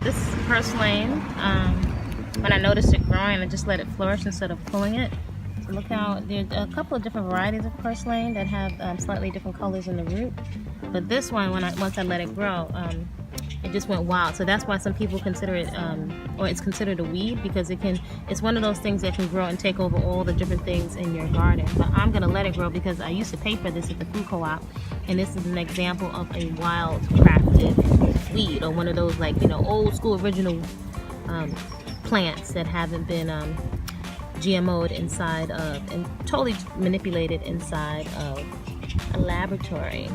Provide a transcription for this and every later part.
this is Purslane. When I noticed it growing, I just let it flourish instead of pulling it. So look how there's a couple of different varieties of Purslane that have slightly different colors in the root. But this one, once I let it grow, it just went wild. So that's why some people consider it, or it's considered a weed, because it's one of those things that can grow and take over all the different things in your garden. But I'm gonna let it grow because I used to pay for this at the food co-op, and this is an example of a wild crafted weed, or one of those, like, you know, old school original plants that haven't been GMO'd inside of and totally manipulated inside of a laboratory.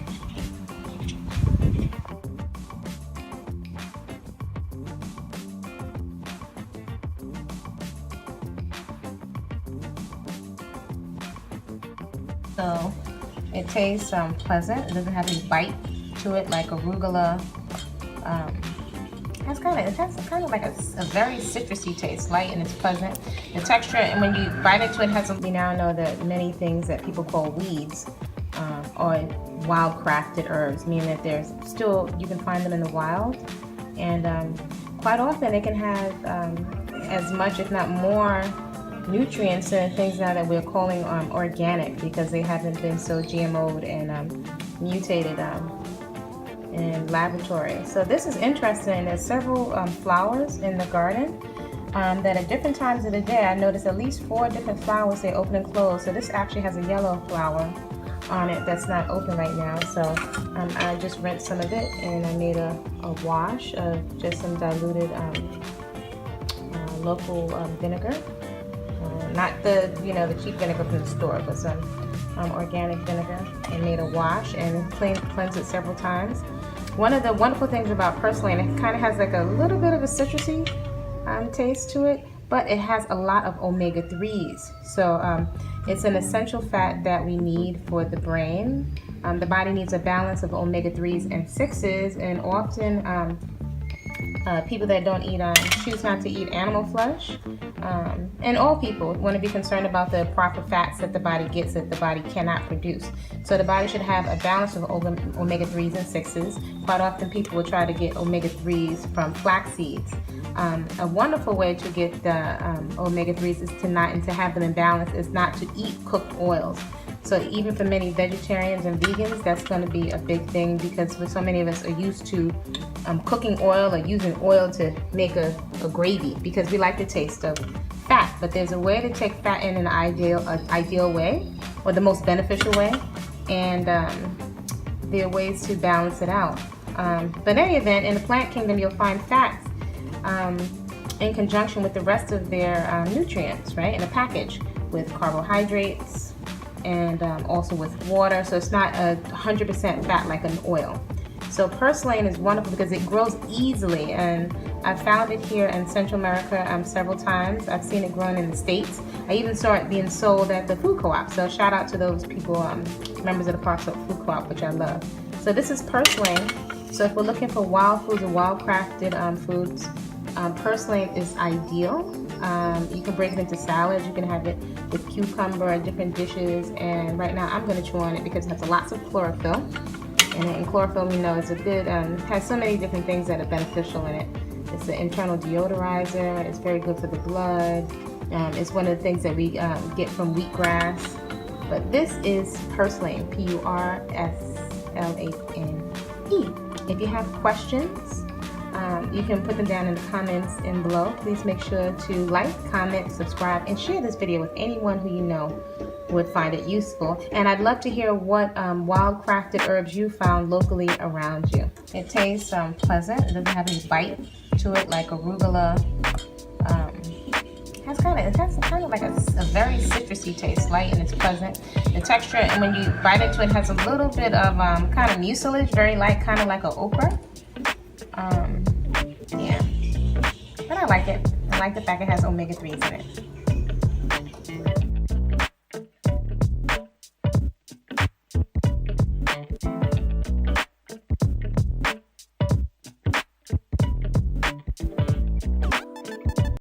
So it tastes pleasant. It doesn't have any bite to it like arugula. It has kind of like a very citrusy taste, light, and it's pleasant. The texture, and when you bite into it, we now know that many things that people call weeds are wild crafted herbs, meaning that there's still, you can find them in the wild, and quite often they can have as much, if not more, nutrients and things now that we're calling organic, because they haven't been so GMO'd and mutated in laboratory. So this is interesting. There's several flowers in the garden that at different times of the day, I noticed at least 4 different flowers, they open and close. So this actually has a yellow flower on it that's not open right now. So I just rinsed some of it, and I made a wash of just some diluted local vinegar. Not the cheap vinegar from the store, but some organic vinegar, and made a wash and cleansed it several times. One of the wonderful things about Purslane, it kind of has like a little bit of a citrusy taste to it, but it has a lot of omega-3s. So it's an essential fat that we need for the brain. The body needs a balance of omega-3s and 6s, and often people that don't eat, choose not to eat animal flesh. And all people want to be concerned about the proper fats that the body gets that the body cannot produce. So the body should have a balance of omega-3s and 6s. Quite often people will try to get omega-3s from flax seeds. A wonderful way to get the omega-3s is to have them in balance is not to eat cooked oils. So even for many vegetarians and vegans, that's going to be a big thing, because for so many of us are used to cooking oil or using oil to make a gravy, because we like the taste of fat. But there's a way to take fat in an ideal way, or the most beneficial way, and there are ways to balance it out. But in any event, in the plant kingdom, you'll find fats in conjunction with the rest of their nutrients, right, in a package with carbohydrates, and also with water. So it's not 100% fat like an oil. So Purslane is wonderful because it grows easily, and I found it here in Central America several times. I've seen it grown in the States. I even saw it being sold at the food co-op. So shout out to those people, members of the Parks Food Co-op, which I love. So this is Purslane. So if we're looking for wild foods or wild crafted foods, Purslane is ideal. You can break it into salads. You can have it with cucumber, different dishes. And right now I'm going to chew on it because it has lots of chlorophyll. And chlorophyll, we know, is a good, has so many different things that are beneficial in it. It's an internal deodorizer. It's very good for the blood. It's one of the things that we get from wheatgrass. But this is Purslane, Purslane. If you have questions, you can put them down in the comments in below. Please make sure to like, comment, subscribe, and share this video with anyone who you know would find it useful. And I'd love to hear what wild crafted herbs you found locally around you. It tastes pleasant. It doesn't have any bite to it like arugula. It has kind of like a very citrusy taste, light, and it's pleasant. The texture, and when you bite into it, has a little bit of kind of mucilage, very light, kind of like an okra. Yeah, but I like it. I like the fact it has omega-3s in it.